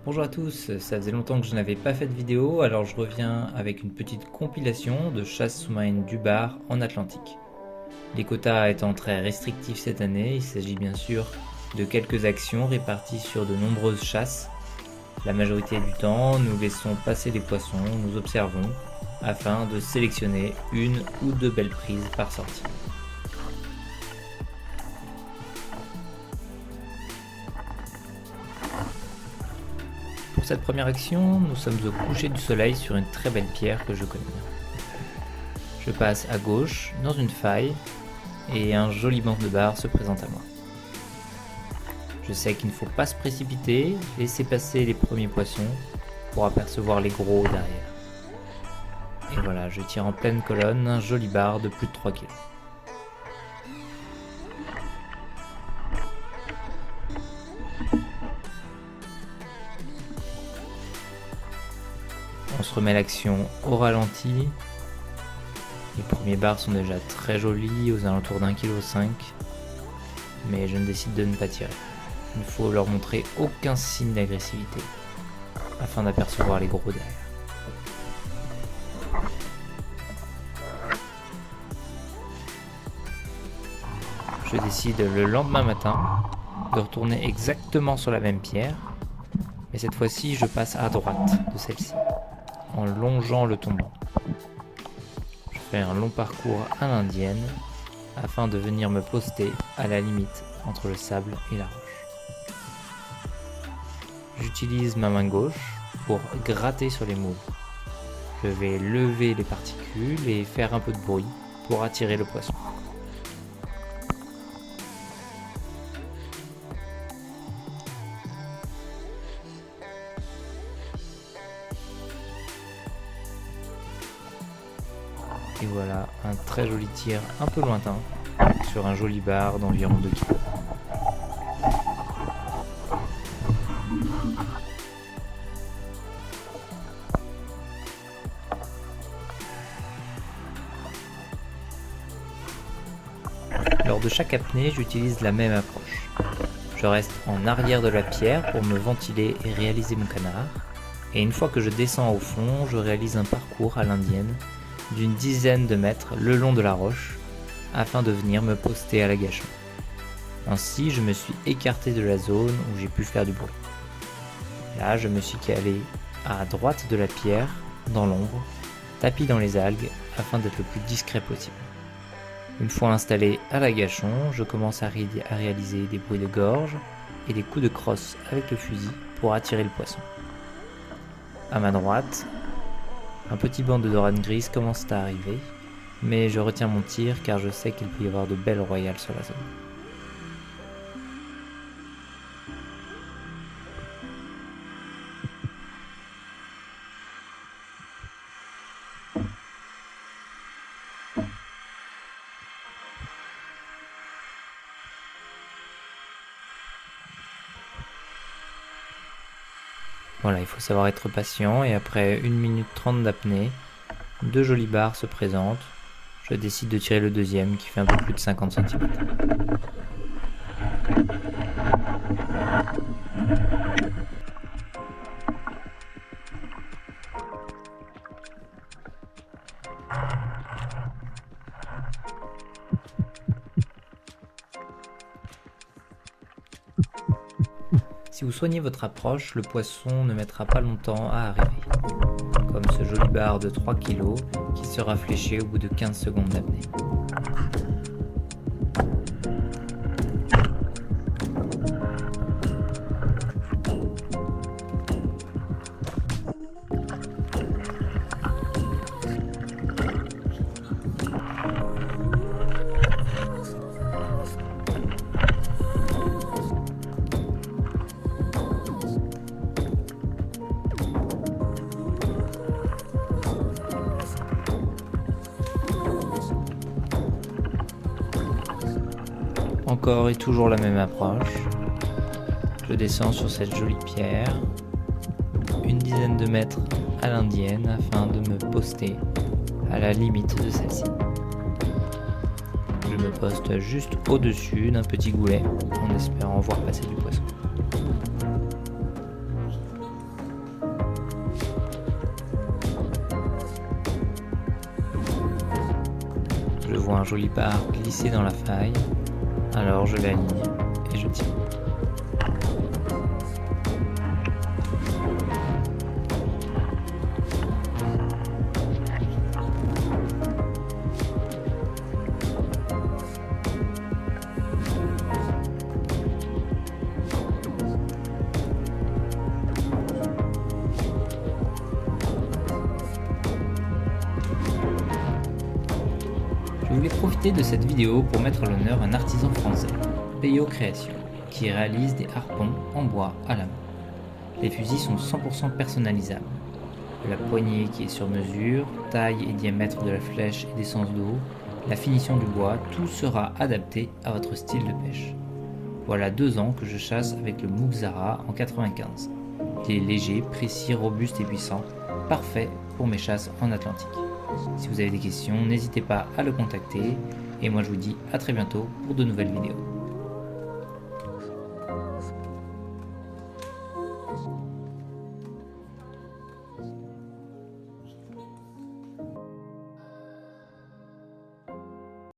Bonjour à tous, ça faisait longtemps que je n'avais pas fait de vidéo, alors je reviens avec une petite compilation de chasse sous-marine du bar en Atlantique. Les quotas étant très restrictifs cette année, il s'agit bien sûr de quelques actions réparties sur de nombreuses chasses. La majorité du temps, nous laissons passer les poissons, nous observons, afin de sélectionner une ou deux belles prises par sortie. Pour cette première action, nous sommes au coucher du soleil sur une très belle pierre que je connais bien. Je passe à gauche, dans une faille, et un joli banc de bar se présente à moi. Je sais qu'il ne faut pas se précipiter, laisser passer les premiers poissons pour apercevoir les gros derrière. Et voilà, je tire en pleine colonne un joli bar de plus de 3 kg. On se remet l'action au ralenti. Les premiers bars sont déjà très jolis, aux alentours d'1,5 kg, mais je ne décide de ne pas tirer. Il ne faut leur montrer aucun signe d'agressivité, afin d'apercevoir les gros derrière. Je décide le lendemain matin de retourner exactement sur la même pierre, mais cette fois-ci je passe à droite de celle-ci, en longeant le tombant. Je fais un long parcours à l'indienne, afin de venir me poster à la limite entre le sable et la roche. J'utilise ma main gauche pour gratter sur les moules. Je vais lever les particules et faire un peu de bruit pour attirer le poisson. Et voilà un très joli tir un peu lointain sur un joli bar d'environ 2 kg. Lors de chaque apnée, j'utilise la même approche. Je reste en arrière de la pierre pour me ventiler et réaliser mon canard. Et une fois que je descends au fond, je réalise un parcours à l'indienne d'une dizaine de mètres le long de la roche afin de venir me poster à l'agachon. Ainsi, je me suis écarté de la zone où j'ai pu faire du bruit. Là, je me suis calé à droite de la pierre, dans l'ombre, tapis dans les algues afin d'être le plus discret possible. Une fois installé à l'agachon, je commence à réaliser des bruits de gorge et des coups de crosse avec le fusil pour attirer le poisson. À ma droite, un petit banc de dorade grise commence à arriver, mais je retiens mon tir car je sais qu'il peut y avoir de belles royales sur la zone. Voilà, il faut savoir être patient et après 1 minute 30 d'apnée, 2 jolis bars se présentent. Je décide de tirer le deuxième qui fait un peu plus de 50 cm. Si vous soignez votre approche, le poisson ne mettra pas longtemps à arriver, comme ce joli bar de 3 kg qui sera fléché au bout de 15 secondes d'apnée. Encore et toujours la même approche. Je descends sur cette jolie pierre, une dizaine de mètres à l'indienne afin de me poster à la limite de celle-ci. Je me poste juste au-dessus d'un petit goulet en espérant voir passer du poisson. un joli bar glissé dans la faille. Alors je l'aligne et je tire. Je voulais profiter de cette vidéo pour mettre à l'honneur un artisan français, Peyo Création, qui réalise des harpons en bois à la main. Les fusils sont 100% personnalisables. De la poignée qui est sur mesure, taille et diamètre de la flèche et des sens d'eau, la finition du bois, tout sera adapté à votre style de pêche. Voilà 2 ans que je chasse avec le Moog Zara en 95. Il est léger, précis, robuste et puissant, parfait pour mes chasses en Atlantique. Si vous avez des questions, n'hésitez pas à le contacter et moi je vous dis à très bientôt pour de nouvelles vidéos.